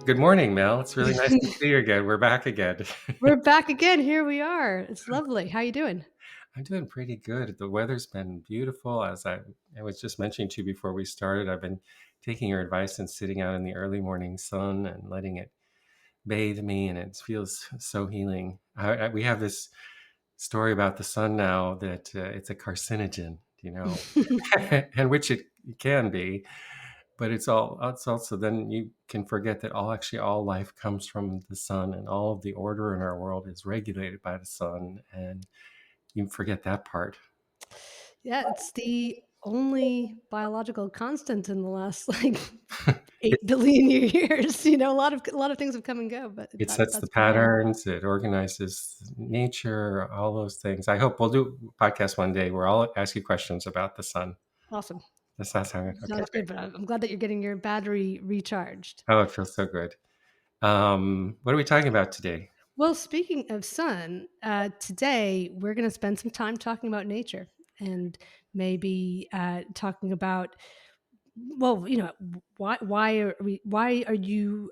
Good morning, Mel. It's really nice to see you again. We're back again. We're back again. Here we are. It's lovely. How you doing? I'm doing pretty good. The weather's been beautiful. As I was just mentioning to you before we started, I've been taking your advice and sitting out in the early morning sun and letting it bathe me, and it feels so healing. We have this story about the sun now that it's a carcinogen, and which it can be. But it's also then you can forget that all life comes from the sun, and all of the order in our world is regulated by the sun, and you forget that part. Yeah, it's the only biological constant in the last it, 8 billion years. A lot of things have come and go, but it that sets the that's been there. patterns, it organizes nature, all those things. I hope we'll do a podcast one day where I'll ask you questions about the sun. Awesome. Does that sound good? Okay, Sounds great. good, but I'm glad that you're getting your battery recharged. Oh, it feels so good. What are we talking about today? Well, speaking of sun, today we're going to spend some time talking about nature and maybe talking about why are you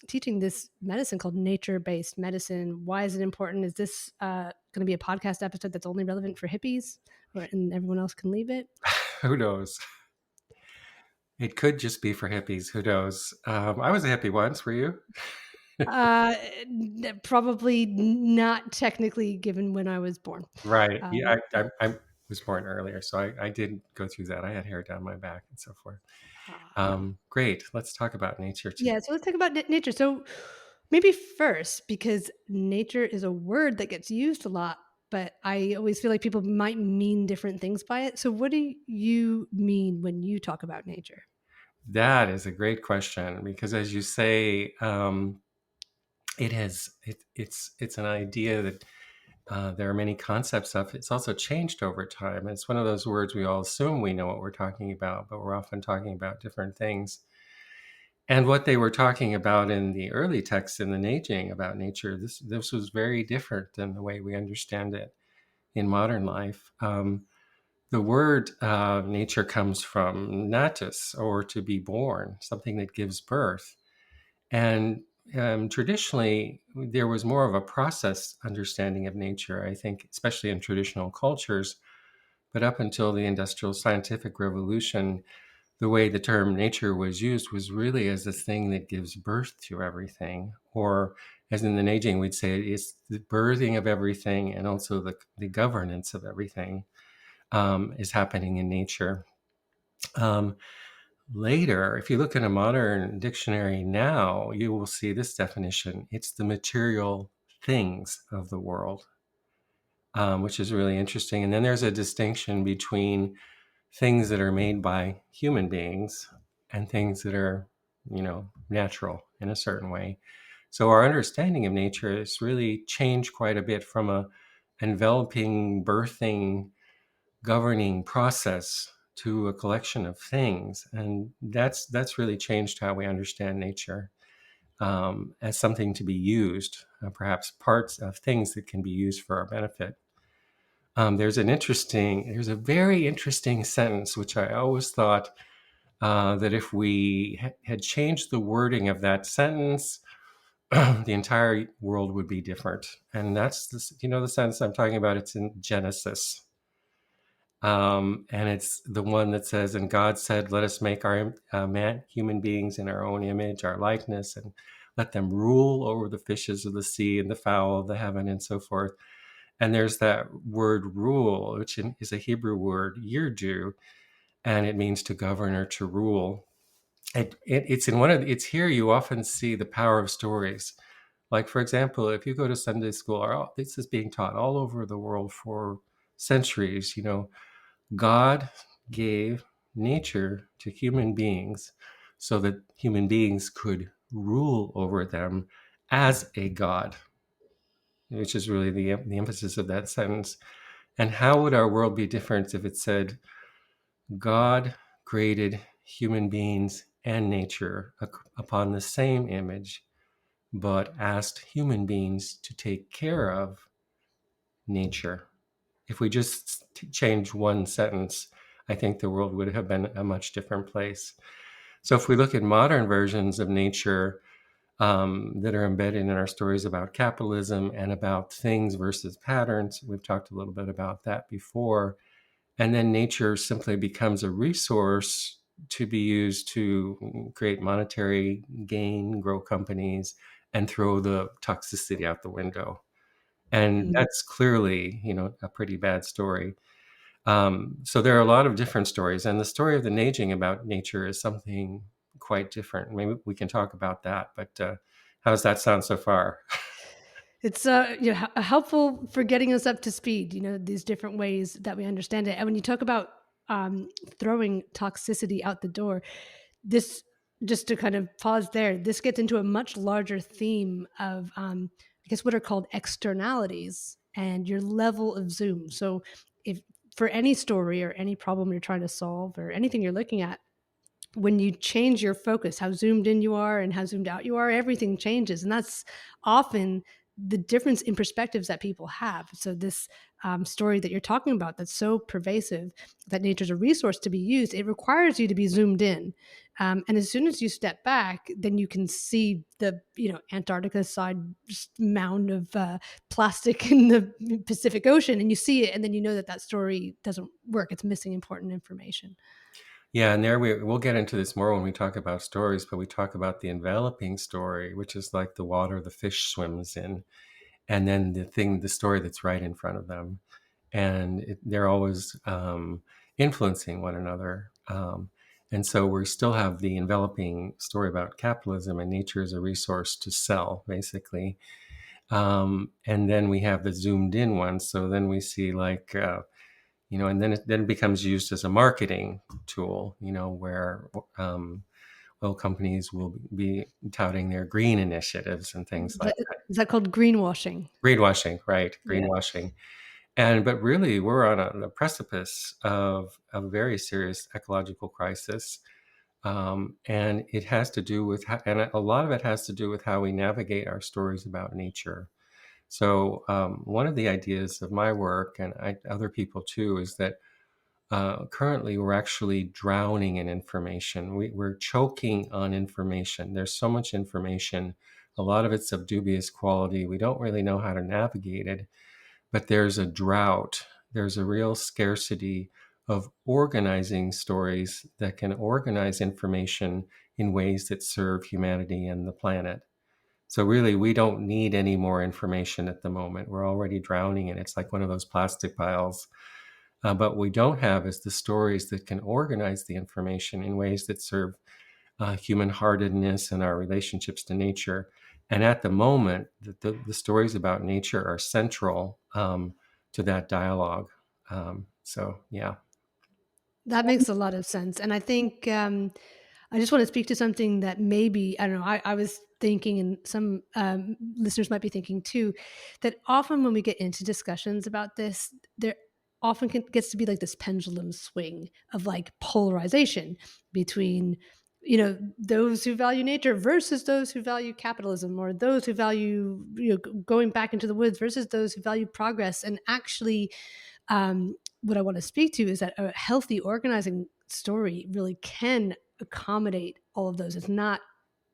teaching this medicine called nature-based medicine? Why is it important? Is this going to be a podcast episode that's only relevant for hippies, and everyone else can leave it? Who knows? It could just be for hippies. Who knows? I was a hippie once. Were you? Uh, Probably not technically, given when I was born. Right. Yeah, Um, I was born earlier, so I did go through that. I had hair down my back and so forth. Great. Let's talk about nature today. Yeah, so let's talk about nature. So maybe first, because nature is a word that gets used a lot, but I always feel like people might mean different things by it. So what do you mean when you talk about nature? That is a great question because, as you say, it's an idea that there are many concepts of. It's also changed over time. It's one of those words we all assume we know what we're talking about, but we're often talking about different things. And what they were talking about in the early texts in the Neijing about nature, this was very different than the way we understand it in modern life. The word nature comes from natus, or to be born, something that gives birth. And traditionally, there was more of a process understanding of nature, I think, especially in traditional cultures. But up until the industrial scientific revolution, the way the term nature was used was really as the thing that gives birth to everything. Or, as in the Neijing, we'd say it's the birthing of everything and also the governance of everything is happening in nature. Um, Later, if you look in a modern dictionary now, you will see this definition. It's the material things of the world, which is really interesting. And then there's a distinction between things that are made by human beings and things that are, natural in a certain way. So our understanding of nature has really changed quite a bit from a enveloping, birthing, governing process to a collection of things, and that's really changed how we understand nature as something to be used, perhaps parts of things that can be used for our benefit. There's a very interesting sentence which I always thought that if we had changed the wording of that sentence, the entire world would be different. And that's this, the sentence I'm talking about. It's in Genesis. And it's the one that says, "And God said, let us make our human beings in our own image, our likeness, and let them rule over the fishes of the sea and the fowl of the heaven," and so forth. And there's that word rule, which is a Hebrew word, yirdu, and it means to govern or to rule. It's here you often see the power of stories. Like, for example, if you go to Sunday school, this is being taught all over the world for centuries, God gave nature to human beings so that human beings could rule over them as a God, which is really the emphasis of that sentence. And how would our world be different if it said, God created human beings and nature upon the same image, but asked human beings to take care of nature? If we just change one sentence, I think the world would have been a much different place. So if we look at modern versions of nature, that are embedded in our stories about capitalism and about things versus patterns. We've talked a little bit about that before. And then nature simply becomes a resource to be used to create monetary gain, grow companies, and throw the toxicity out the window. And Mm. that's clearly, a pretty bad story. So there are a lot of different stories, and the story of the Neijing about nature is something quite different. Maybe we can talk about that. But how does that sound so far? It's, helpful for getting us up to speed, these different ways that we understand it. And when you talk about, throwing toxicity out the door, this just to kind of pause there, this gets into a much larger theme of, I guess, what are called externalities and your level of zoom. So if for any story or any problem you're trying to solve or anything you're looking at, when you change your focus, how zoomed in you are and how zoomed out you are, everything changes. And that's often the difference in perspectives that people have. So, this story that you're talking about that's so pervasive that nature's a resource to be used, it requires you to be zoomed in. And as soon as you step back, then you can see the, Antarctica side mound of plastic in the Pacific Ocean, and you see it, and then you know that that story doesn't work. It's missing important information. Yeah, and there we'll get into this more when we talk about stories, but we talk about the enveloping story, which is like the water the fish swims in, and then the story that's right in front of them, and they're always influencing one another. And so we still have the enveloping story about capitalism and nature as a resource to sell, basically. And then we have the zoomed in one. So then we see like, and then it becomes used as a marketing tool, where oil companies will be touting their green initiatives and things Is like that is that called greenwashing? greenwashing, right? Yeah. Greenwashing. And but really, we're on the precipice of a very serious ecological crisis, and it has to do with and a lot of it has to do with how we navigate our stories about nature. So one of the ideas of my work and other people too is that currently we're actually drowning in information. We're choking on information. There's so much information. A lot of it's of dubious quality. We don't really know how to navigate it, but there's a drought. There's a real scarcity of organizing stories that can organize information in ways that serve humanity and the planet. So really, we don't need any more information at the moment. We're already drowning in it. It's like one of those plastic piles. But what we don't have is the stories that can organize the information in ways that serve human heartedness and our relationships to nature. And at the moment, the stories about nature are central to that dialogue. So, yeah. That makes a lot of sense, and I think, I just wanna speak to something that maybe I don't know, I was thinking and some, listeners might be thinking too, that often when we get into discussions about this, there often gets to be like this pendulum swing of, like, polarization between, those who value nature versus those who value capitalism, or those who value, going back into the woods versus those who value progress, and actually, what I want to speak to is that a healthy organizing story really can accommodate all of those. It's not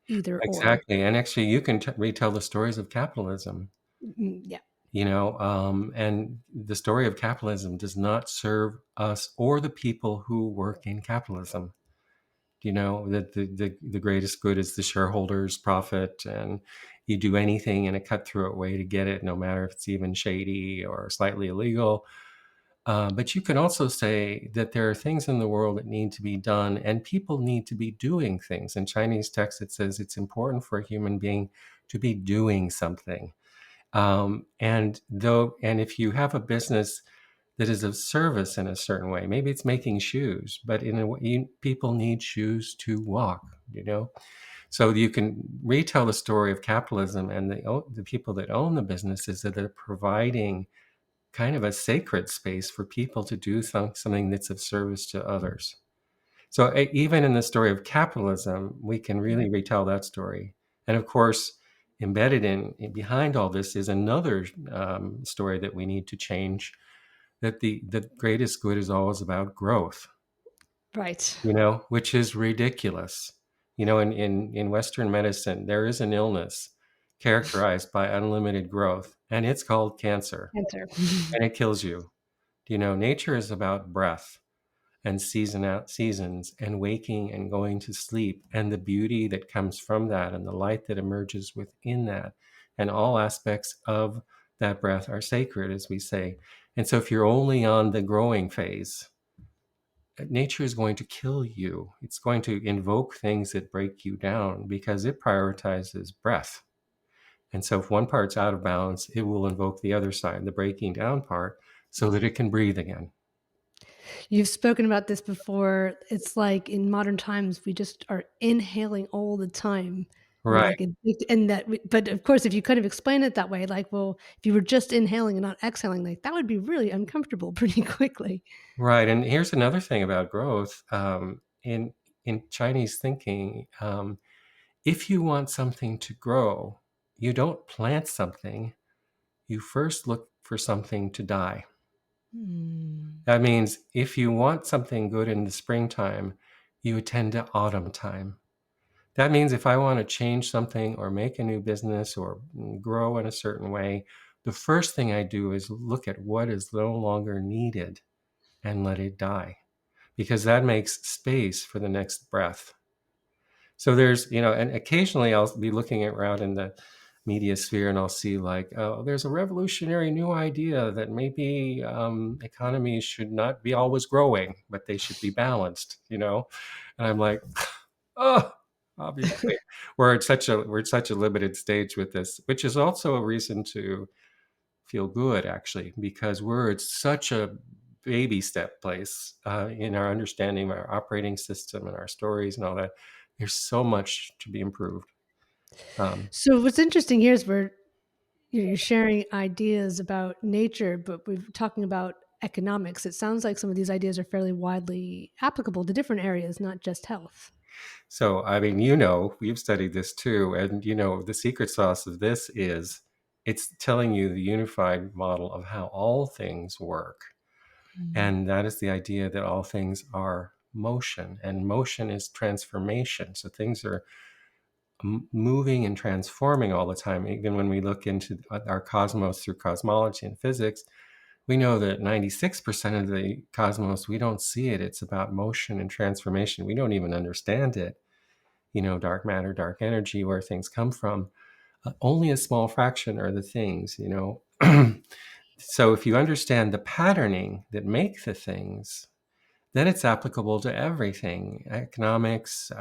either or. Exactly. And actually, you can retell the stories of capitalism, Yeah. and the story of capitalism does not serve us or the people who work in capitalism. That the greatest good is the shareholders profit, and you do anything in a cutthroat way to get it, no matter if it's even shady or slightly illegal. But you can also say that there are things in the world that need to be done, and people need to be doing things. In Chinese text it says it's important for a human being to be doing something. And if you have a business that is of service in a certain way. Maybe it's making shoes, but in a way, people need shoes to walk. So you can retell the story of capitalism and the people that own the businesses that are providing kind of a sacred space for people to do something that's of service to others. So even in the story of capitalism, we can Mhm. really retell that story. And of course, embedded in behind all this is another story that we need to change, that the greatest good is always about growth, Right. which is ridiculous. In Western medicine, there is an illness characterized by unlimited growth, and it's called cancer, Answer. and it kills you. Nature is about breath and seasons and waking and going to sleep and the beauty that comes from that and the light that emerges within that. And all aspects of that breath are sacred, as we say. And so if you're only on the growing phase, nature is going to kill you. It's going to invoke things that break you down because it prioritizes breath. And so if one part's out of balance, it will invoke the other side, the breaking down part, so that it can breathe again. You've spoken about this before. It's like in modern times, we just are inhaling all the time. We're Right. like addicted, and but of course, if you kind of explain it that way, like, well, if you were just inhaling and not exhaling, like that would be really uncomfortable pretty quickly. Right, and here's another thing about growth. In Chinese thinking, if you want something to grow, you don't plant something. You first look for something to die. Hmm. That means if you want something good in the springtime, you attend to autumn time. That means if I want to change something or make a new business or grow in a certain way, the first thing I do is look at what is no longer needed and let it die, because that makes space for the next breath. So and occasionally I'll be looking around in the media sphere and I'll see like, oh, there's a revolutionary new idea that maybe economies should not be always growing, but they should be balanced. And I'm like, oh, obviously, we're at such a limited stage with this, which is also a reason to feel good, actually, because we're at such a baby step place in our understanding of our operating system and our stories and all that. There's so much to be improved. Um, So what's interesting here is you're sharing ideas about nature, but we're talking about economics. It sounds like some of these ideas are fairly widely applicable to different areas, not just health. so, I mean, you've studied this too, and the secret sauce of this is it's telling you the unified model of how all things work. Mm. And that is the idea that all things are motion, and motion is transformation. So things are moving and transforming all the time. Even when we look into our cosmos through cosmology and physics, we know that 96% of the cosmos, we don't see it. It's about motion and transformation. We don't even understand it. Dark matter, dark energy, where things come from. Only a small fraction are the things. So if you understand the patterning that make the things, then it's applicable to everything: economics,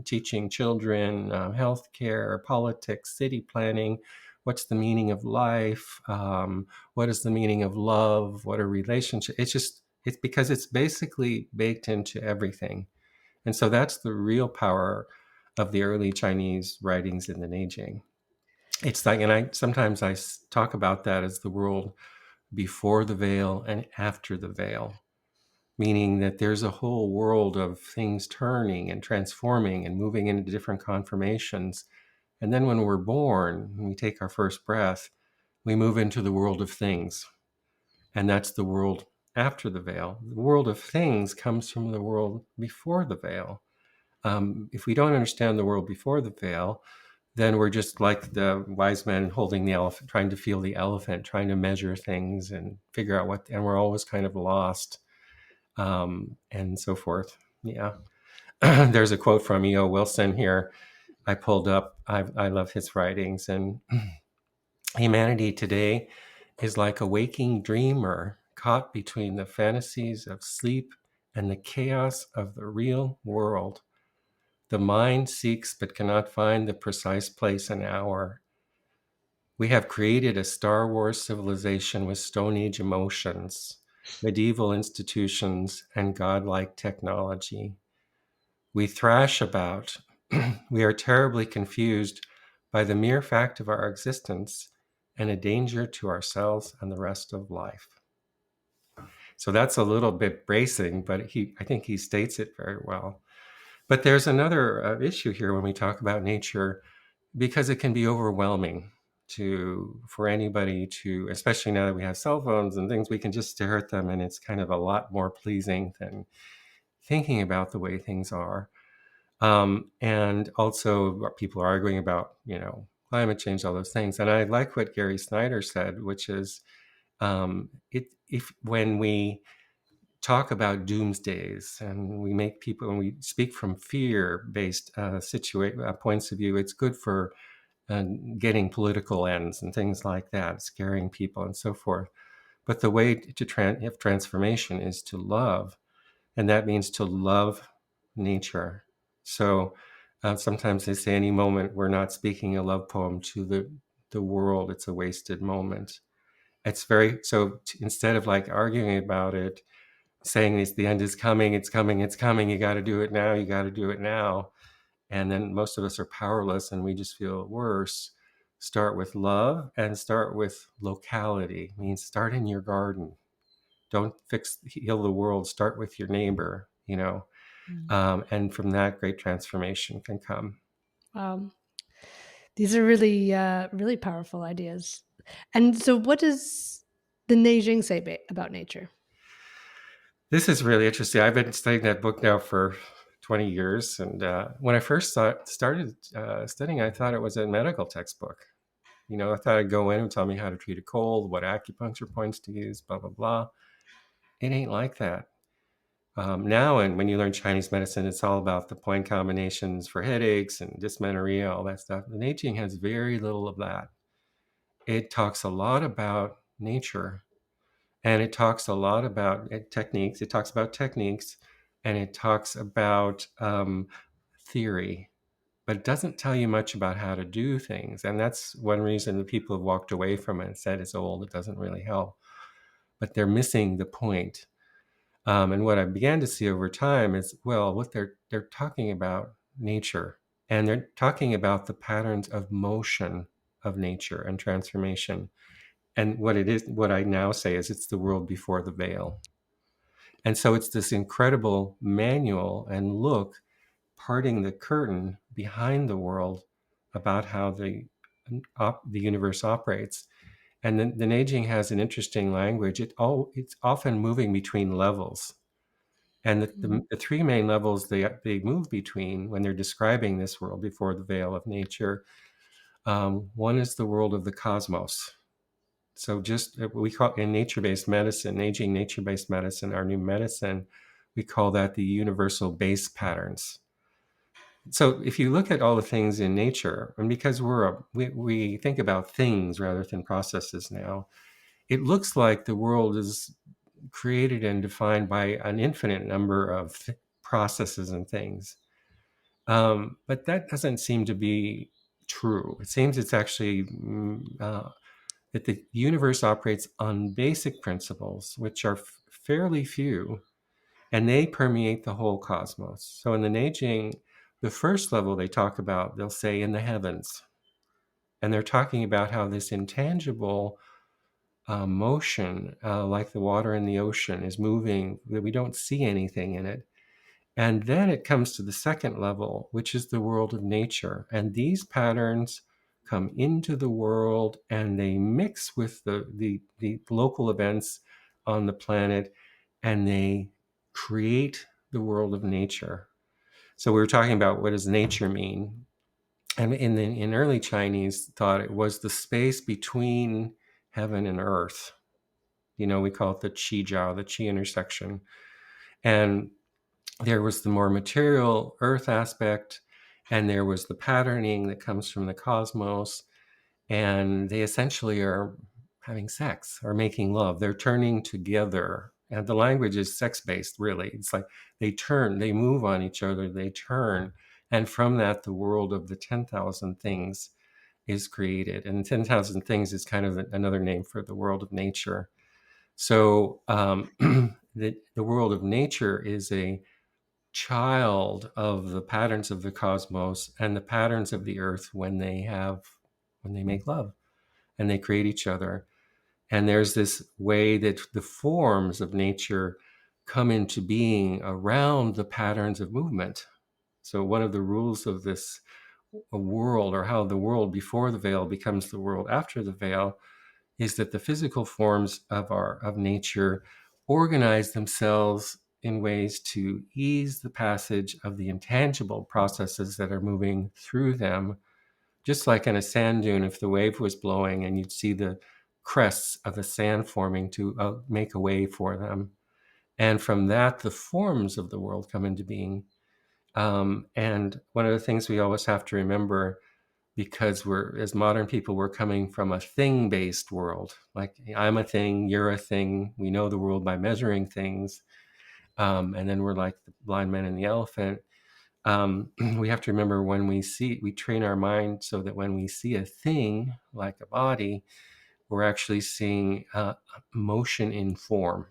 teaching children, healthcare, politics, city planning. What's the meaning of life? What is the meaning of love? What are relationships? It's because it's basically baked into everything. And so that's the real power of the early Chinese writings in the Neijing. It's like, and I talk about that as the world before the veil and after the veil, meaning that there's a whole world of things turning and transforming and moving into different conformations. And then when we're born, when we take our first breath, we move into the world of things. And that's the world after the veil. The world of things comes from the world before the veil. If we don't understand the world before the veil, then we're just like the wise men holding the elephant, trying to feel the elephant, trying to measure things and figure out and we're always kind of lost, and so forth. Yeah. There's a quote from E.O. Wilson here I pulled up. I love his writings. And humanity today is like a waking dreamer caught between the fantasies of sleep and the chaos of the real world. The mind seeks but cannot find the precise place and hour. We have created a Star Wars civilization with Stone Age emotions, medieval institutions, and godlike technology. We thrash about. We are terribly confused by the mere fact of our existence and a danger to ourselves and the rest of life. So that's a little bit bracing, but I think he states it very well. But there's another issue here when we talk about nature, because it can be overwhelming for anybody to, especially now that we have cell phones and things, we can just stare at them and it's kind of a lot more pleasing than thinking about the way things are. And also people are arguing about, climate change, all those things. And I like what Gary Snyder said, which is, if when we talk about doomsdays and we make people and we speak from fear-based points of view, it's good for getting political ends and things like that, scaring people and so forth. But the way to have transformation is to love, and that means to love nature. So sometimes they say, any moment we're not speaking a love poem to the world, it's a wasted moment. It's very so. Instead of like arguing about it, saying the end is coming, it's coming, it's coming. You got to do it now. You got to do it now. And then most of us are powerless, and we just feel worse. Start with love and start with locality. Means start in your garden. Don't heal the world. Start with your neighbor. Mm. And from that, great transformation can come. Wow. These are really, really powerful ideas. And so what does the Neijing say about nature? This is really interesting. I've been studying that book now for 20 years. And when I first started studying, I thought it was a medical textbook. I thought I'd go in and tell me how to treat a cold, what acupuncture points to use, blah, blah, blah. It ain't like that. Now, and when you learn Chinese medicine, it's all about the point combinations for headaches and dysmenorrhea, all that stuff. The Neijing has very little of that. It talks a lot about nature, and it talks a lot about techniques. It talks about techniques, and it talks about theory, but it doesn't tell you much about how to do things. And that's one reason that people have walked away from it and said it's old, it doesn't really help. But they're missing the point. And what I began to see over time is, well, what they're talking about nature, and they're talking about the patterns of motion of nature and transformation. And what I now say is, it's the world before the veil. And so it's this incredible manual and look, parting the curtain behind the world about how the universe operates. And then the Neijing has an interesting language. It's often moving between levels. And Mhm. the three main levels they move between when they're describing this world before the veil of nature, one is the world of the cosmos. So just we call in nature-based medicine, aging nature-based medicine, our new medicine, we call that the universal base patterns. So if you look at all the things in nature, and because we think about things rather than processes now, it looks like the world is created and defined by an infinite number of processes and things. But that doesn't seem to be true. It seems it's actually that the universe operates on basic principles, which are fairly few, and they permeate the whole cosmos. So in the Neijing, the first level they talk about, they'll say in the heavens. And they're talking about how this intangible motion, like the water in the ocean, is moving, that we don't see anything in it. And then it comes to the second level, which is the world of nature. And these patterns come into the world and they mix with the local events on the planet, and they create the world of nature. So we were talking about, what does nature mean? And in early Chinese thought, it was the space between heaven and earth. We call it the qi jiao, the qi intersection. And there was the more material earth aspect, and there was the patterning that comes from the cosmos. And they essentially are having sex or making love. They're turning together. And the language is sex based, really. It's like they move on each other, they turn. And from that, the world of the 10,000 things is created. And 10,000 things is kind of another name for the world of nature. So the world of nature is a child of the patterns of the cosmos and the patterns of the earth when they make love and they create each other. And there's this way that the forms of nature come into being around the patterns of movement. So one of the rules of this world, or how the world before the veil becomes the world after the veil, is that the physical forms of nature organize themselves in ways to ease the passage of the intangible processes that are moving through them. Just like in a sand dune, if the wave was blowing and you'd see the crests of the sand forming to make a way for them. And from that, the forms of the world come into being. And one of the things we always have to remember, because as modern people, we're coming from a thing-based world. Like, I'm a thing, you're a thing. We know the world by measuring things. And then we're like the blind man and the elephant. We have to remember, we train our mind so that when we see a thing like a body, we're actually seeing motion in form.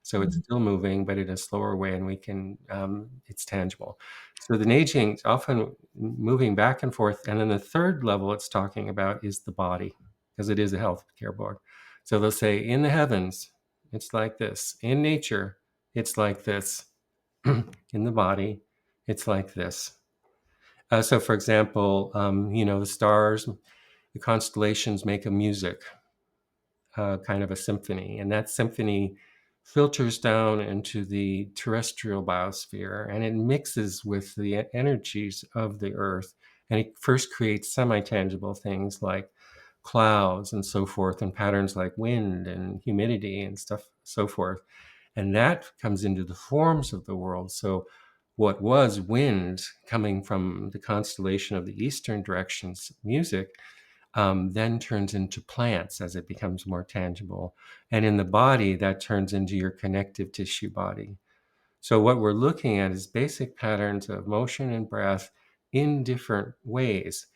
So it's still moving, but in a slower way, and it's tangible. So the Neijing is often moving back and forth. And then the third level it's talking about is the body, because it is a healthcare book. So they'll say, in the heavens, it's like this. In nature, it's like this. In the body, it's like this. So, for example, the stars, the constellations make a music, kind of a symphony, and that symphony filters down into the terrestrial biosphere, and it mixes with the energies of the earth, and it first creates semi-tangible things like clouds and so forth, and patterns like wind and humidity and stuff, so forth, and that comes into the forms of the world. So what was wind coming from the constellation of the eastern direction's music then turns into plants as it becomes more tangible. And in the body, that turns into your connective tissue body. So what we're looking at is basic patterns of motion and breath in different ways.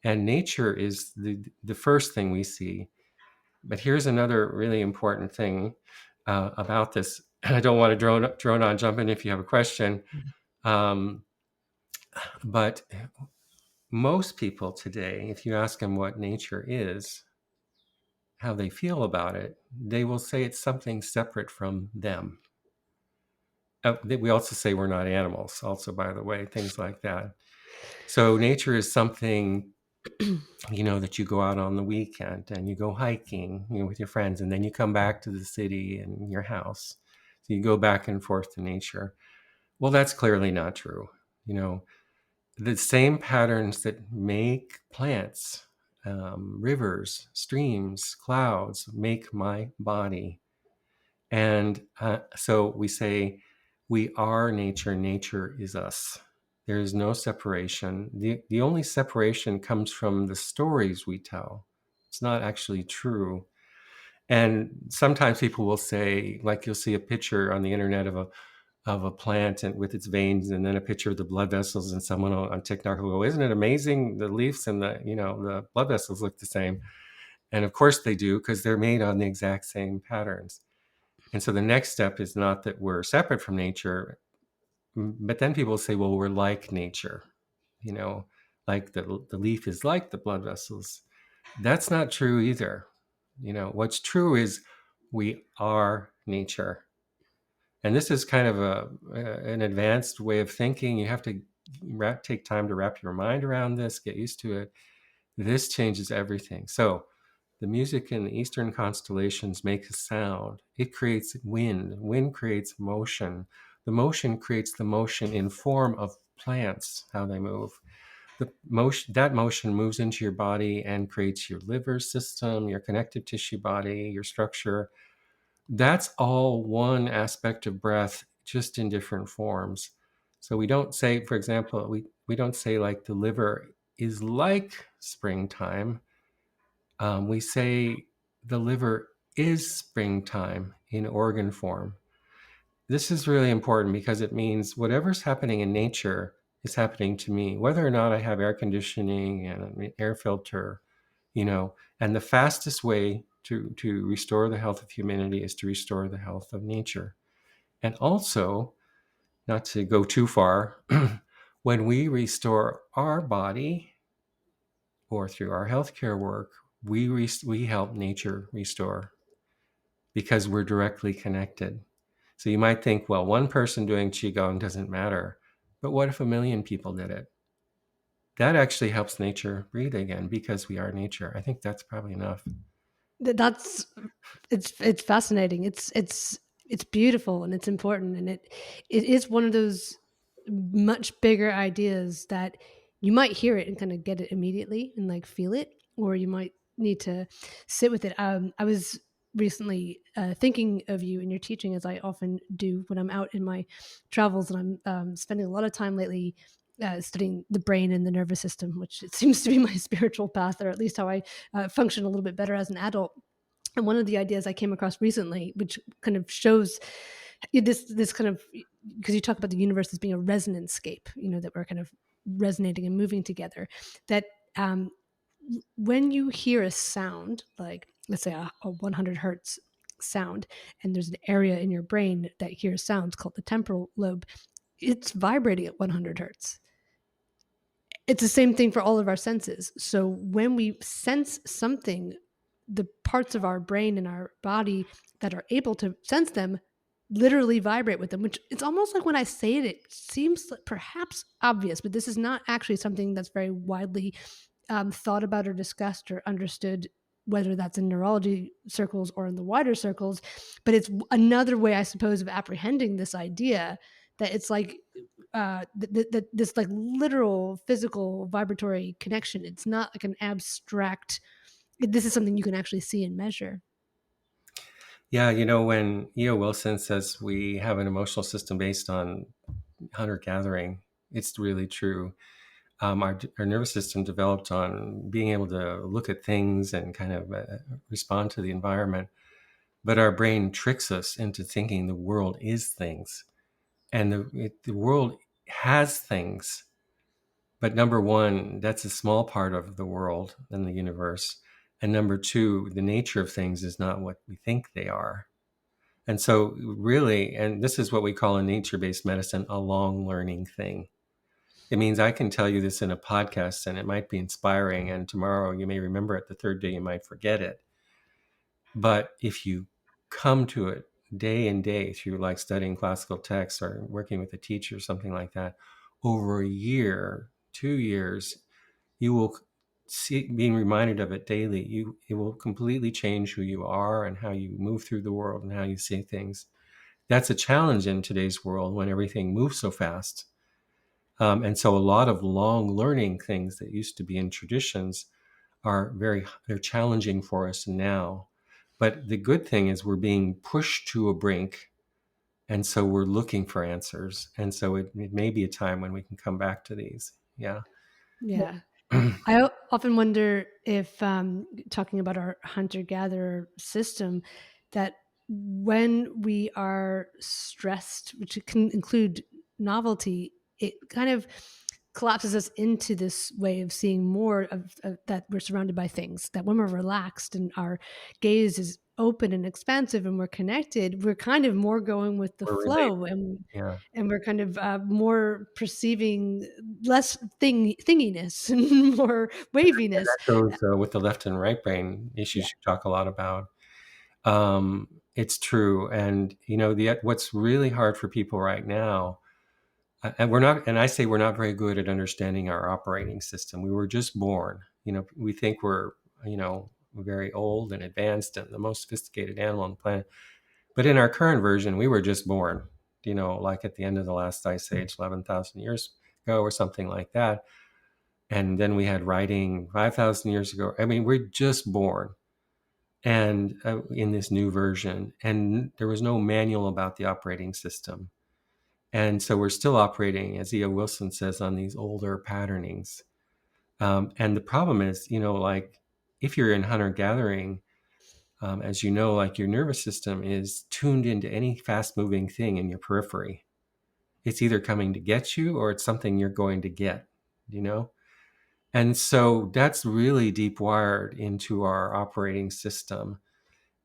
And nature is the first thing we see. But here's another really important thing about this. I don't want to drone on, jump in if you have a question. Um, but most people today, if you ask them what nature is, how they feel about it, they will say it's something separate from them. We also say we're not animals, also, by the way, things like that. So nature is something, that you go out on the weekend and you go hiking, with your friends, and then you come back to the city and your house. So you go back and forth to nature. Well, that's clearly not true. The same patterns that make plants, rivers, streams, clouds, make my body. And so we say, we are nature, nature is us. There is no separation. The only separation comes from the stories we tell. It's not actually true. And sometimes people will say, like, you'll see a picture on the internet of a plant and with its veins, and then a picture of the blood vessels, and someone on TikTok will go, "Isn't it amazing? The leaves and the blood vessels look the same." And of course they do, because they're made on the exact same patterns. And so the next step is not that we're separate from nature, but then people say, well, we're like nature, you know, like the leaf is like the blood vessels. That's not true either. What's true is we are nature. And this is kind of an advanced way of thinking. You have to take time to wrap your mind around this, get used to it. This changes everything. So the music in the Eastern constellations makes a sound. It creates wind. Wind creates motion. The motion creates the motion in form of plants, how they move. That motion moves into your body and creates your liver system, your connective tissue body, your structure. That's all one aspect of breath, just in different forms. So we don't say, for example, we don't say like the liver is like springtime. We say the liver is springtime in organ form. This is really important because it means whatever's happening in nature is happening to me, whether or not I have air conditioning and an air filter, and the fastest way to restore the health of humanity is to restore the health of nature. And also, not to go too far, when we restore our body or through our healthcare work, we help nature restore because we're directly connected. So you might think, well, one person doing Qigong doesn't matter. But what if a million people did it? That actually helps nature breathe again because we are nature. I think that's probably enough. That's it's fascinating. It's it's beautiful and it's important, and it is one of those much bigger ideas that you might hear it and kinda get it immediately and, like, feel it, or you might need to sit with it. I was recently, thinking of you and your teaching, as I often do when I'm out in my travels, and I'm, spending a lot of time lately, studying the brain and the nervous system, which it seems to be my spiritual path, or at least how I, function a little bit better as an adult. And one of the ideas I came across recently, which kind of shows this kind of, because you talk about the universe as being a resonance scape, that we're kind of resonating and moving together. That um, when you hear a sound, like let's say a 100 hertz sound, and there's an area in your brain that hears sounds called the temporal lobe, it's vibrating at 100 hertz. It's the same thing for all of our senses. So when we sense something, the parts of our brain and our body that are able to sense them literally vibrate with them, which it's almost like when I say it, it seems like perhaps obvious, but this is not actually something that's very widely thought about or discussed or understood, whether that's in neurology circles or in the wider circles. But it's another way, I suppose, of apprehending this idea that it's like this like literal physical vibratory connection. It's not like an abstract. This is something you can actually see and measure. Yeah, when E.O. Wilson says we have an emotional system based on hunter gathering, it's really true. Our nervous system developed on being able to look at things and kind of respond to the environment. But our brain tricks us into thinking the world is things. And the world has things. But number one, that's a small part of the world and the universe. And number two, the nature of things is not what we think they are. And so, really, and this is what we call in nature based medicine a long learning thing. It means I can tell you this in a podcast and it might be inspiring, and tomorrow you may remember it, the third day you might forget it. But if you come to it day and day through like studying classical texts or working with a teacher or something like that, over a year, 2 years, you will see, being reminded of it daily, it will completely change who you are and how you move through the world and how you see things. That's a challenge in today's world when everything moves so fast. And so a lot of long learning things that used to be in traditions they're challenging for us now. But the good thing is we're being pushed to a brink. And so we're looking for answers. And so it may be a time when we can come back to these. Yeah. Yeah. Often wonder if, talking about our hunter gatherer system, that when we are stressed, which can include novelty, it kind of collapses us into this way of seeing more of that we're surrounded by things. That when we're relaxed and our gaze is open and expansive and we're connected, we're kind of more going with the We're related. flow, Yeah. and we're kind of more perceiving less thinginess and more And waviness. that goes with the left and right brain Yeah, issues you talk a lot about. It's true. And, what's really hard for people right now, and I say we're not very good at understanding our operating system. We were just born. We think we're, very old and advanced and the most sophisticated animal on the planet. But in our current version, we were just born, like at the end of the last ice age, 11,000 years ago or something like that. And then we had writing 5,000 years ago. I mean, we're just born and in this new version. And there was no manual about the operating system. And so we're still operating, as E.O. Wilson says, on these older patternings. And the problem is, like if you're in hunter gathering, as you know, like your nervous system is tuned into any fast moving thing in your periphery. It's either coming to get you or it's something you're going to get, you know? And so that's really deep wired into our operating system.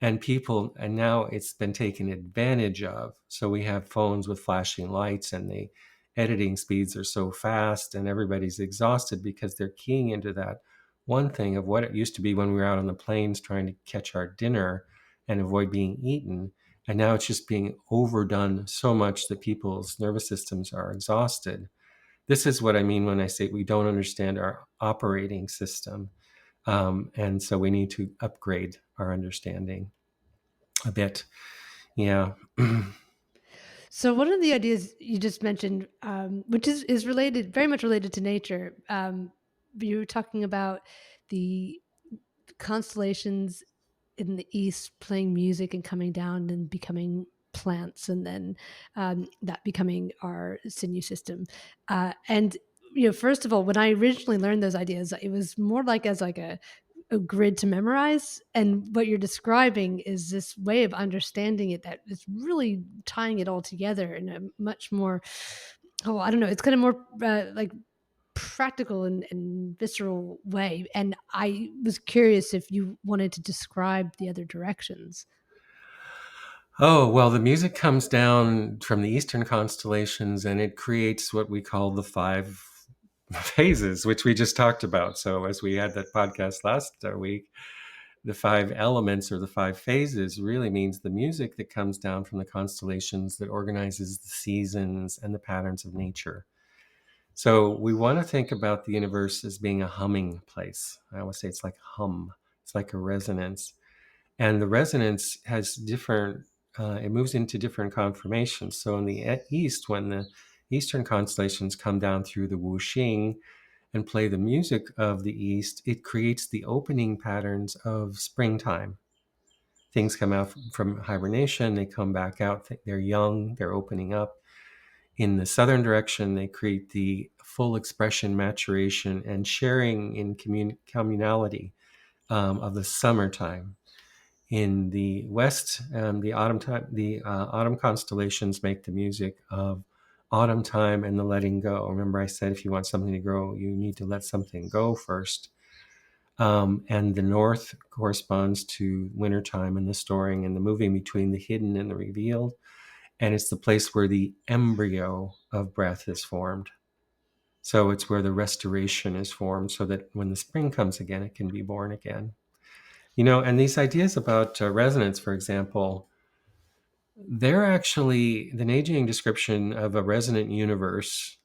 And now it's been taken advantage of. So we have phones with flashing lights and the editing speeds are so fast and everybody's exhausted because they're keying into that one thing of what it used to be when we were out on the plains trying to catch our dinner and avoid being eaten. And now it's just being overdone so much that people's nervous systems are exhausted. This is what I mean when I say we don't understand our operating system. And so we need to upgrade our understanding a bit. Yeah. So one of the ideas you just mentioned, which is related, very much related to nature, you were talking about the constellations in the east playing music and coming down and becoming plants, and then that becoming our sinew system. And first of all, when I originally learned those ideas, it was more like as like a grid to memorize. And what you're describing is this way of understanding it that is really tying it all together in a much more, oh, I don't know, it's kind of more like practical and visceral way. And I was curious if you wanted to describe the other directions. Oh, well, the music comes down from the Eastern constellations and it creates what we call the five phases, which we just talked about. So, as we had that podcast last week, the five elements or the five phases really means the music that comes down from the constellations that organizes the seasons and the patterns of nature. So, we want to think about the universe as being a humming place. I always say it's like hum, it's like a resonance, and the resonance has different it moves into different conformations. So in the east, when the eastern constellations come down through the wuxing and play the music of the east, it creates the opening patterns of springtime. Things come out from hibernation, they come back out, they're young, they're opening up. In the southern direction, they create the full expression, maturation, and sharing in communality of the summertime. In the west, the autumn constellations make the music of autumn time and the letting go. Remember, I said if you want something to grow, you need to let something go first. And the north corresponds to wintertime and the storing and the moving between the hidden and the revealed. And it's the place where the embryo of breath is formed. So it's where the restoration is formed so that when the spring comes again, it can be born again. And these ideas about resonance, for example, they're actually the Neijing description of a resonant universe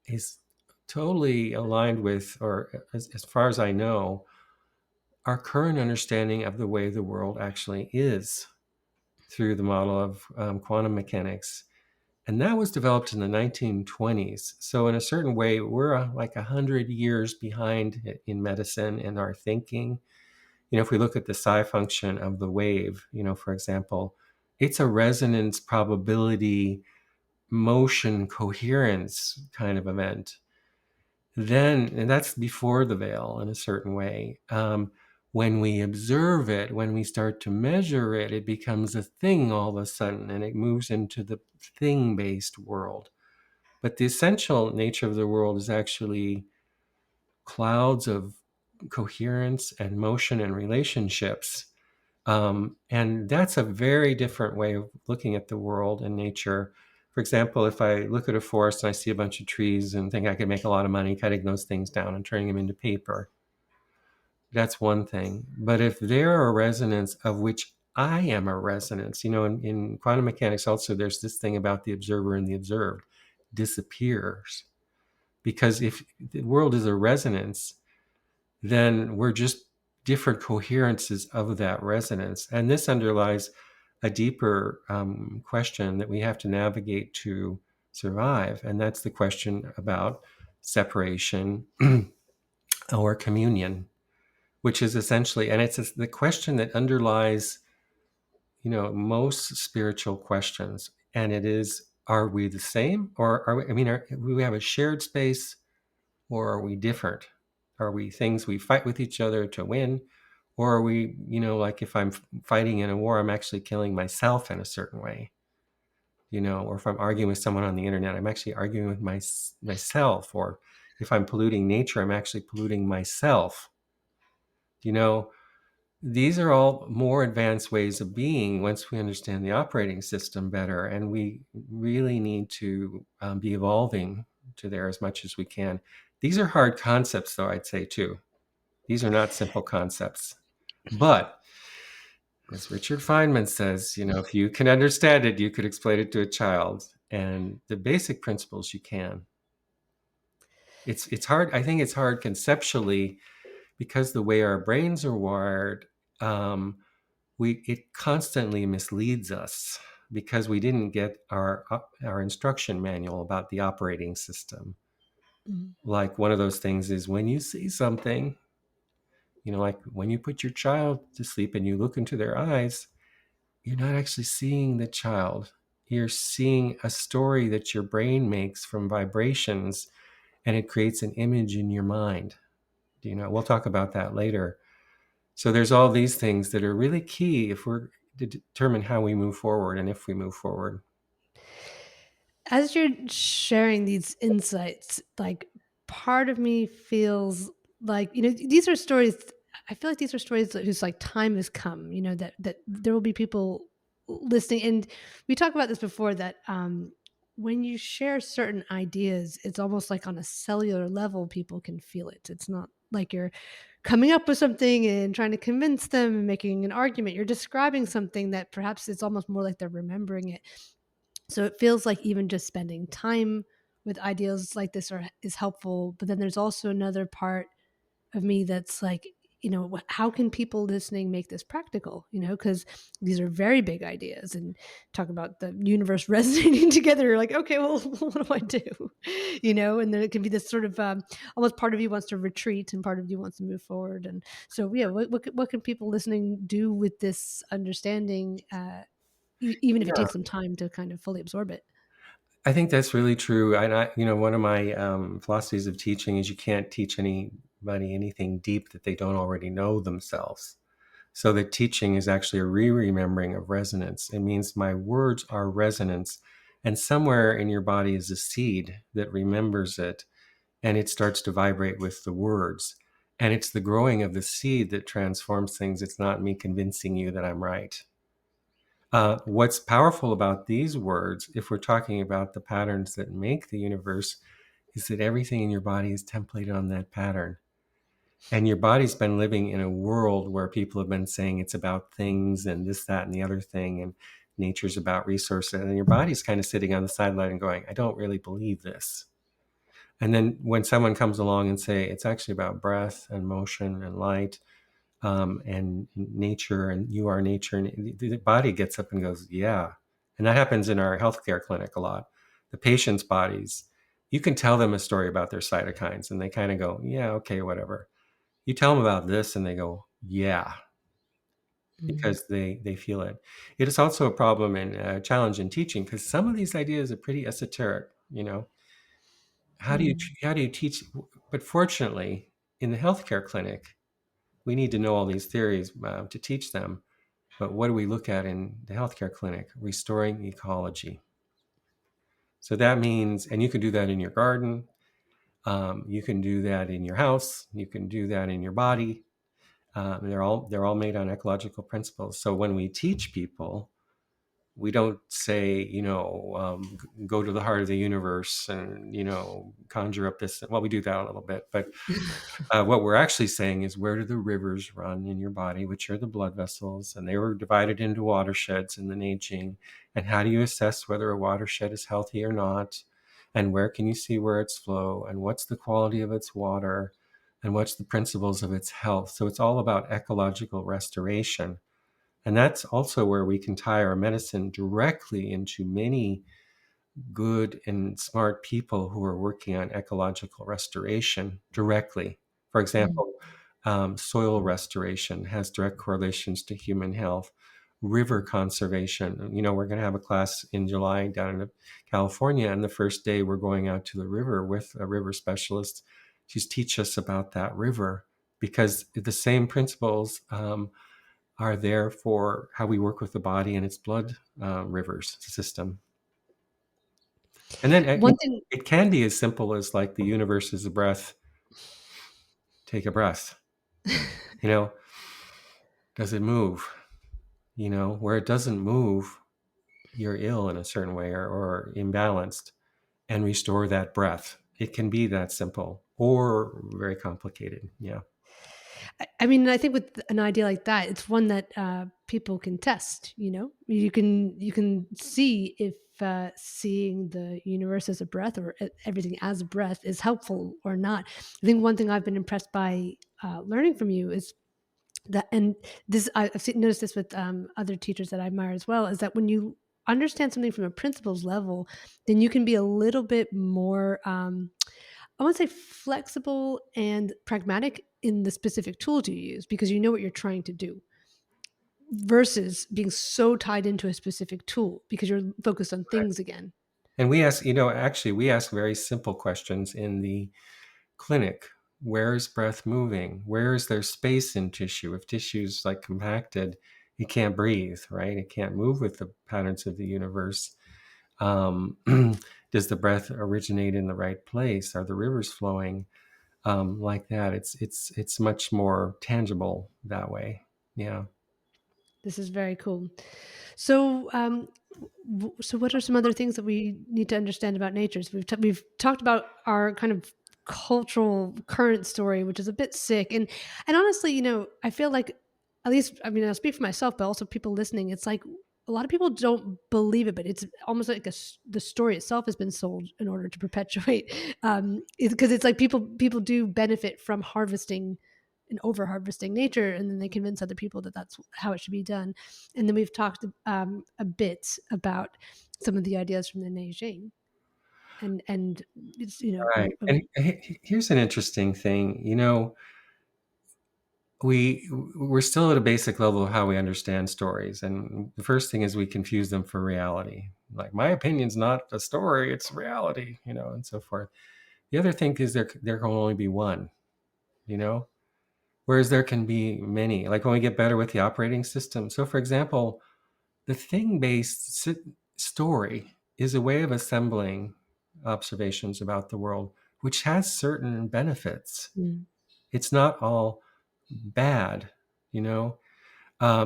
is totally aligned with, or as far as I know, our current understanding of the way the world actually is through the model of quantum mechanics. And that was developed in the 1920s. So, in a certain way, we're like 100 years behind in medicine and our thinking. If we look at the psi function of the wave, for example, it's a resonance probability motion coherence kind of event. Then, and that's before the veil in a certain way. When we observe it, when we start to measure it, it becomes a thing all of a sudden and it moves into the thing based world. But the essential nature of the world is actually clouds of coherence and motion and relationships. And that's a very different way of looking at the world and nature. For example, if I look at a forest and I see a bunch of trees and think I could make a lot of money cutting those things down and turning them into paper, that's one thing. But if they're a resonance of which I am a resonance, in quantum mechanics also, there's this thing about the observer and the observed disappears. Because if the world is a resonance, then we're just different coherences of that resonance. And this underlies a deeper question that we have to navigate to survive. And that's the question about separation or communion, which is essentially, and it's the question that underlies, most spiritual questions. And it is, are we the same? Or are we, we have a shared space, or are we different? Are we things we fight with each other to win? Or are we, like if I'm fighting in a war, I'm actually killing myself in a certain way, or if I'm arguing with someone on the internet, I'm actually arguing with myself. Or if I'm polluting nature, I'm actually polluting myself. You know, these are all more advanced ways of being once we understand the operating system better. And we really need to be evolving to there as much as we can. These are hard concepts, though, I'd say, too. These are not simple concepts. But as Richard Feynman says, if you can understand it, you could explain it to a child. And the basic principles you can. It's hard. I think it's hard conceptually because the way our brains are wired, we it constantly misleads us because we didn't get our instruction manual about the operating system. Mhm. Like one of those things is when you see something, like when you put your child to sleep and you look into their eyes, you're not actually seeing the child. You're seeing a story that your brain makes from vibrations, and it creates an image in your mind. We'll talk about that later. So there's all these things that are really key if we're to determine how we move forward and if we move forward. As you're sharing these insights, like, part of me feels like, these are stories. I feel like these are stories that whose, like, time has come, that there will be people listening, and we talked about this before, that, when you share certain ideas, it's almost like on a cellular level, people can feel it. It's not like you're coming up with something and trying to convince them and making an argument. You're describing something that perhaps it's almost more like they're remembering it. So it feels like even just spending time with ideas like this is helpful, but then there's also another part of me that's like, how can people listening make this practical? Because these are very big ideas, and talk about the universe resonating together. You're like, okay, well, what do I do? And then it can be this sort of almost part of you wants to retreat and part of you wants to move forward. And so, yeah, what can people listening do with this understanding? Even if it Yeah, takes some time to kind of fully absorb it. I think that's really true. And one of my philosophies of teaching is you can't teach anybody anything deep that they don't already know themselves. So the teaching is actually a re-remembering of resonance. It means my words are resonance, and somewhere in your body is a seed that remembers it, and it starts to vibrate with the words. And it's the growing of the seed that transforms things. It's not me convincing you that I'm right. What's powerful about these words, if we're talking about the patterns that make the universe, is that everything in your body is templated on that pattern. And your body's been living in a world where people have been saying it's about things and this, that, and the other thing, and nature's about resources. And your body's kind of sitting on the sideline and going, I don't really believe this. And then when someone comes along and say it's actually about breath and motion and light, and nature, and you are nature, and the body gets up and goes, yeah. And that happens in our healthcare clinic a lot. The patients' bodies, you can tell them a story about their cytokines, and they kind of go, yeah, okay, whatever. You tell them about this, and they go, yeah, Mhm. because they feel it. It is also a problem and a challenge in teaching because some of these ideas are pretty esoteric. How do you Mm. how do you teach? But fortunately, in the healthcare clinic, we need to know all these theories to teach them. But what do we look at in the healthcare clinic? Restoring ecology. So that means, and you can do that in your garden. You can do that in your house. You can do that in your body. They're all made on ecological principles. So when we teach people, we don't say, go to the heart of the universe and conjure up this. Well, we do that a little bit, but what we're actually saying is where do the rivers run in your body, which are the blood vessels, and they were divided into watersheds in the Neijing. And how do you assess whether a watershed is healthy or not? And where can you see where its flow? And what's the quality of its water? And what's the principles of its health? So it's all about ecological restoration. And that's also where we can tie our medicine directly into many good and smart people who are working on ecological restoration directly. For Mm. example, soil restoration has direct correlations to human health. River conservation. We're going to have a class in July down in California, and the first day we're going out to the river with a river specialist to teach us about that river because the same principles are there for how we work with the body and its blood rivers system. And then One thing. it can be as simple as like the universe is a breath. Take a breath. You know, does it move? Where it doesn't move, you're ill in a certain way or imbalanced, and restore that breath. It can be that simple or very complicated. Yeah. I mean, I think with an idea like that, it's one that, people can test, You can see if, seeing the universe as a breath or everything as a breath is helpful or not. I think one thing I've been impressed by, learning from you is That and this I've seen noticed this with, other teachers that I admire as well, is that when you understand something from a principles level, then you can be a little bit more, I wanna say flexible and pragmatic in the specific tools you use because you know what you're trying to do, versus being so tied into a specific tool because you're focused on Right. things again. And we ask, actually, we ask very simple questions in the clinic. Where is breath moving? Where is there space in tissue? If tissue's like compacted, it can't breathe, right? It can't move with the patterns of the universe. Um, does the breath originate in the right place? Are the rivers flowing like that? It's much more tangible that way. Yeah. This is very cool. So, so what are some other things that we need to understand about nature? So we've talked about our kind of cultural current story, which is a bit sick, and honestly, I feel like at least I mean I'll speak for myself, but also people listening. It's like a lot of people don't believe it, but it's almost like the story itself has been sold in order to perpetuate. Because it's like people do benefit from harvesting and over harvesting nature, and then they convince other people that that's how it should be done. And then we've talked a bit about some of the ideas from the Neijing, and it's Right. And here's an interesting thing. We're still at a basic level of how we understand stories, and the first thing is we confuse them for reality. Like my opinion's not a story; it's reality, and so forth. The other thing is there can only be one, you know, whereas there can be many. Like when we get better with the operating system. So, for example, the thing-based story is a way of assembling observations about the world, which has certain benefits. Mm, It's not all bad, you know.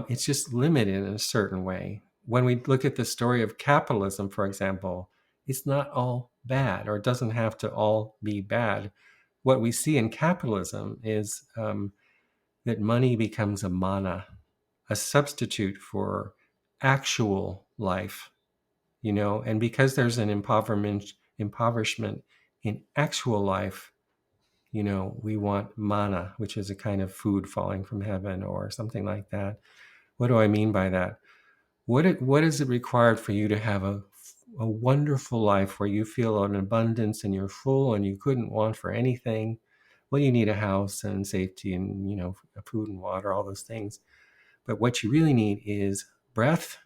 It's just limited in a certain way. When we look at the story of capitalism, for example, it's not all bad, or it doesn't have to all be bad. What we see in capitalism is that money becomes a mana, a substitute for actual life, and because there's an impoverishment in actual life, we want mana, which is a kind of food falling from heaven or something like that. What do I mean by that? What is it required for you to have a wonderful life where you feel an abundance and you're full and you couldn't want for anything? Well, you need a house and safety and, food and water, all those things. But what you really need is breath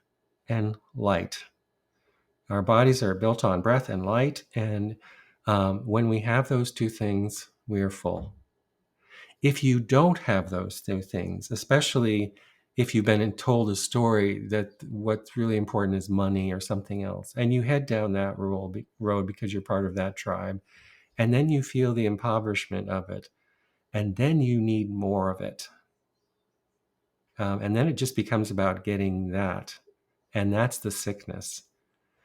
and light. Our bodies are built on breath and light. And when we have those two things, we are full. If you don't have those two things, especially if you've been told a story that what's really important is money or something else, and you head down that road because you're part of that tribe, and then you feel the impoverishment of it, and then you need more of it. And then it just becomes about getting that. And that's the sickness.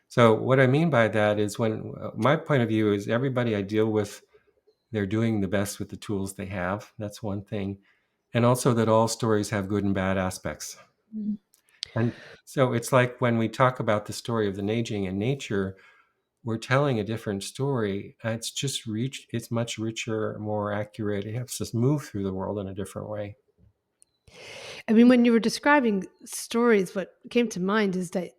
So, what I mean by that is when my point of view is everybody I deal with, they're doing the best with the tools they have. That's one thing. And also that all stories have good and bad aspects. mm. And so it's like when we talk about the story of the Neijing and nature, we're telling a different story. It's much richer, more accurate. It helps us move through the world in a different way. I mean, when you were describing stories, what came to mind is that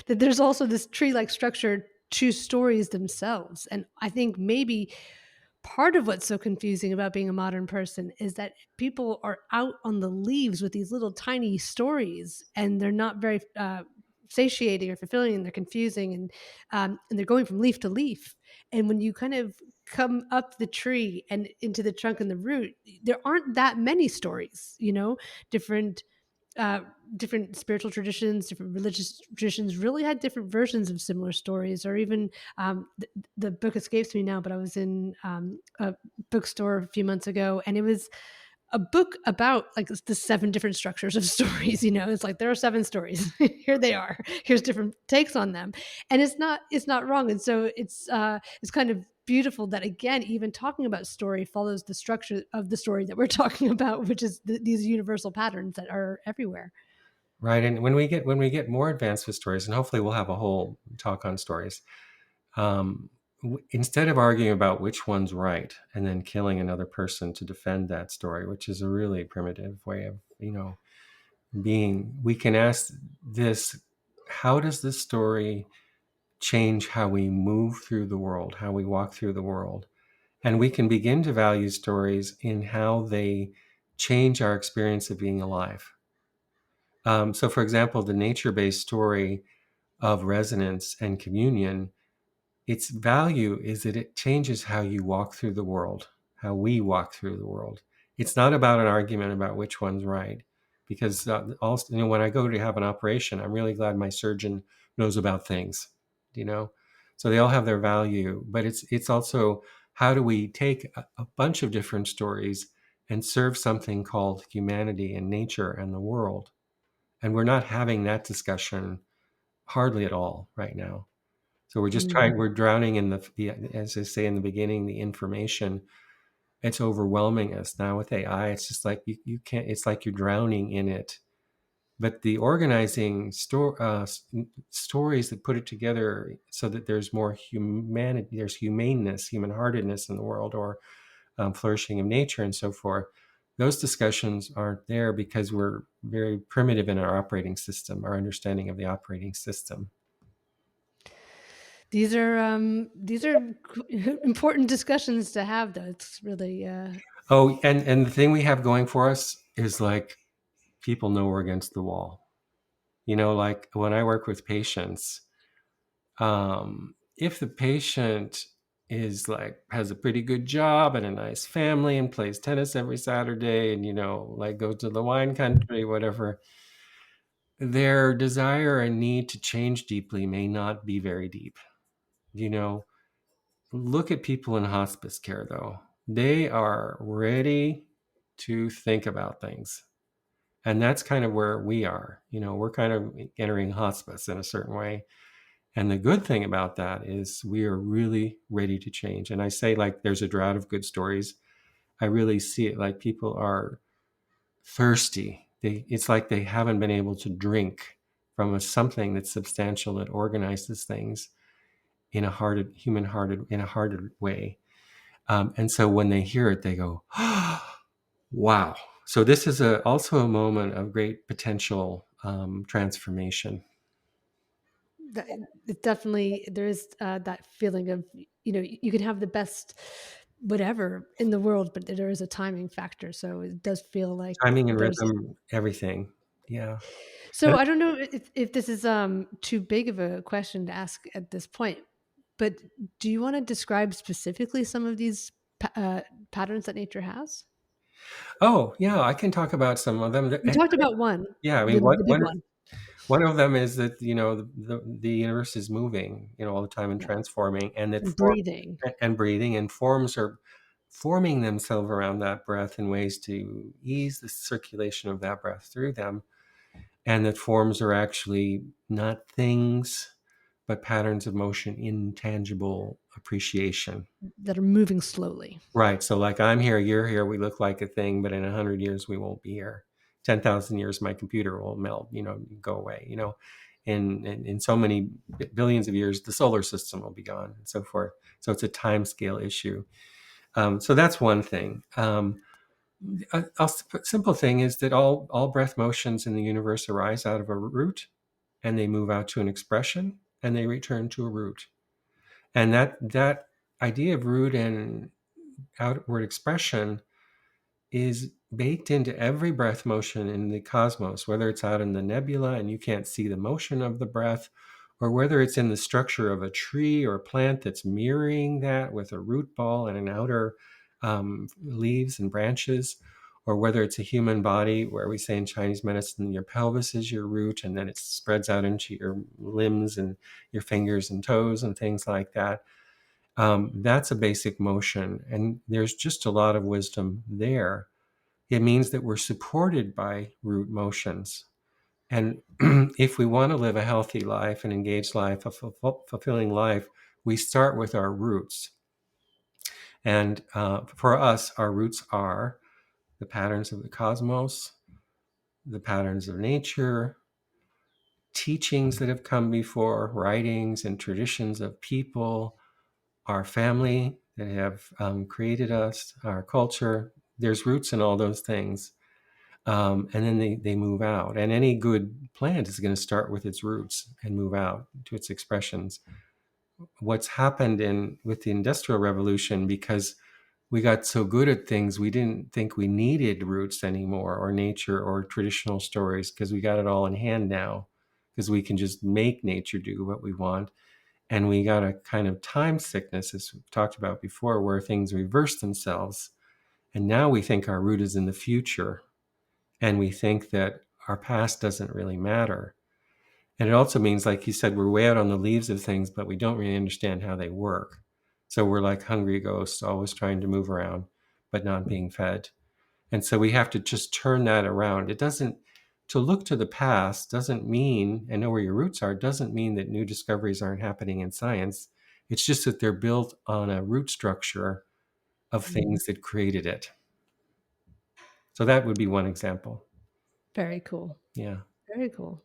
that there's also this tree-like structure to stories themselves, and I think maybe part of what's so confusing about being a modern person is that people are out on the leaves with these little tiny stories, and they're not very satiating or fulfilling, and they're confusing, and they're going from leaf to leaf. And when you kind of come up the tree and into the trunk and the root, there aren't that many stories. Different uh, different spiritual traditions, different religious traditions really had different versions of similar stories, or even the book escapes me now, but I was in a bookstore a few months ago, and it was a book about like the seven different structures of stories. It's like there are seven stories. Here they are. Here's different takes on them, and it's not wrong. And so it's kind of beautiful that again, even talking about story follows the structure of the story that we're talking about, which is these universal patterns that are everywhere. Right. And when we get more advanced with stories, and hopefully we'll have a whole talk on stories, instead of arguing about which one's right and then killing another person to defend that story, which is a really primitive way of, being, we can ask this: how does this story change how we move through the world, how we walk through the world? And we can begin to value stories in how they change our experience of being alive. So, for example, the nature based story of resonance and communion, its value is that it changes how you walk through the world, how we walk through the world. It's not about an argument about which one's right, because also, when I go to have an operation, I'm really glad my surgeon knows about things, you know. So they all have their value, but it's also, how do we take a bunch of different stories and serve something called humanity and nature and the world? And we're not having that discussion hardly at all right now. So Mm. we're drowning in as I say in the beginning, the information. It's overwhelming us now with AI. It's just like you can't, it's like you're drowning in it. But the organizing stories that put it together so that there's more humanity, there's humaneness, human heartedness in the world, or flourishing of nature and so forth. Those discussions aren't there because we're very primitive in our operating system, our understanding of the operating system. These are important discussions to have, though. It's really, Oh, and the thing we have going for us is like people know we're against the wall. Like when I work with patients, if the patient is like has a pretty good job and a nice family and plays tennis every Saturday and like goes to the wine country, whatever, their desire and need to change deeply may not be very deep. You know, Look at people in hospice care though. They are ready to think about things. And that's kind of where we are. We're kind of entering hospice in a certain way. And the good thing about that is we are really ready to change. And I say, like, there's a drought of good stories. I really see it like people are thirsty. It's like they haven't been able to drink from something that's substantial, that organizes things in a in a hearted way. And so when they hear it, they go, wow. So this is also a moment of great potential transformation. that it definitely there is, that feeling of, you can have the best whatever in the world, but there is a timing factor, so it does feel like Timing and there's. rhythm, everything. Yeah. So And I don't know if this is, too big of a question to ask at this point, but do you wanna describe specifically some of these patterns that nature has? oh, yeah, I can talk about some of them. You talked about one, Yeah, I mean, the big one. one of them is that the universe is moving, all the time and Yeah, transforming, and that and breathing. and breathing, and forms are forming themselves around that breath in ways to ease the circulation of that breath through them, and that forms are actually not things, but patterns of motion, intangible appreciation. That are moving slowly. Right. So, like, I'm here, you're here, we look like a thing, but in 100 years, we won't be here. 10,000 years, my computer will melt, go away, in so many billions of years, the solar system will be gone, and so forth. So, it's a time scale issue. So, that's one thing. A simple thing is that all breath motions in the universe arise out of a root, and they move out to an expression, and they return to a root. And that idea of root and outward expression is baked into every breath motion in the cosmos, whether it's out in the nebula and you can't see the motion of the breath, or whether it's in the structure of a tree or a plant that's mirroring that with a root ball and an outer leaves and branches, or whether it's a human body where we say in Chinese medicine, your pelvis is your root, and then it spreads out into your limbs and your fingers and toes and things like that. That's a basic motion, and there's just a lot of wisdom there. It means that we're supported by root motions. And if we want to live a healthy life, an engaged life, a fulfilling life, we start with our roots. And for us, our roots are the patterns of the cosmos, the patterns of nature, teachings that have come before, writings and traditions of people, our family that have created us, our culture. There's roots in all those things. And then they move out. And any good plant is going to start with its roots and move out to its expressions. What's happened in with the Industrial Revolution, because we got so good at things, we didn't think we needed roots anymore, or nature, or traditional stories, because we got it all in hand now, because we can just make nature do what we want. And we got a kind of time sickness, as we've talked about before, where things reverse themselves. And now we think our root is in the future, and we think that our past doesn't really matter. And it also means, like you said, we're way out on the leaves of things, but we don't really understand how they work. So we're like hungry ghosts, always trying to move around, but not being fed. And so we have to just turn that around. It doesn't, to look to the past doesn't mean, and know where your roots are, doesn't mean that new discoveries aren't happening in science. It's just that they're built on a root structure of Mhm. things that created it. So that would be one example. Very cool. Yeah. Very cool.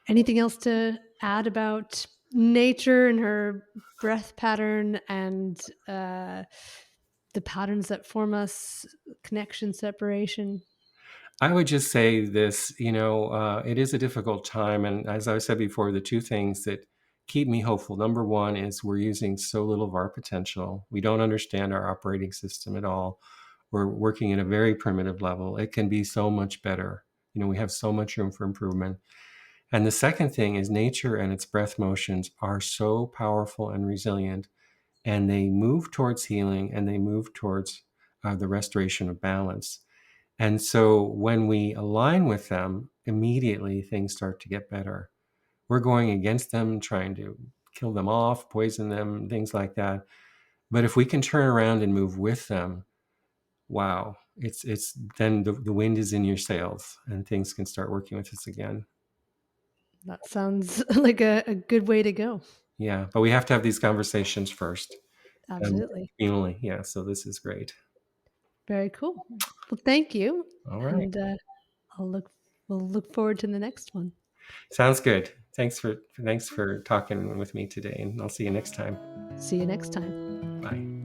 Anything else to add about nature and her breath pattern and, the patterns that form us, connection, separation? I would just say this, it is a difficult time. And as I said before, the two things that keep me hopeful, number one is we're using so little of our potential. We don't understand our operating system at all. We're working at a very primitive level. It can be so much better. We have so much room for improvement. And the second thing is nature and its breath motions are so powerful and resilient, and they move towards healing, and they move towards the restoration of balance. And so when we align with them, immediately things start to get better. We're going against them, trying to kill them off, poison them, things like that. But if we can turn around and move with them, wow, it's then the wind is in your sails, and things can start working with us again. That sounds like a good way to go. Yeah, but we have to have these conversations first. Absolutely. Communally, yeah. So this is great. Very cool. Well, thank you, All right, and, I'll look we'll look forward to the next one. sounds good. Thanks for talking with me today, and I'll see you next time. See you next time. Bye.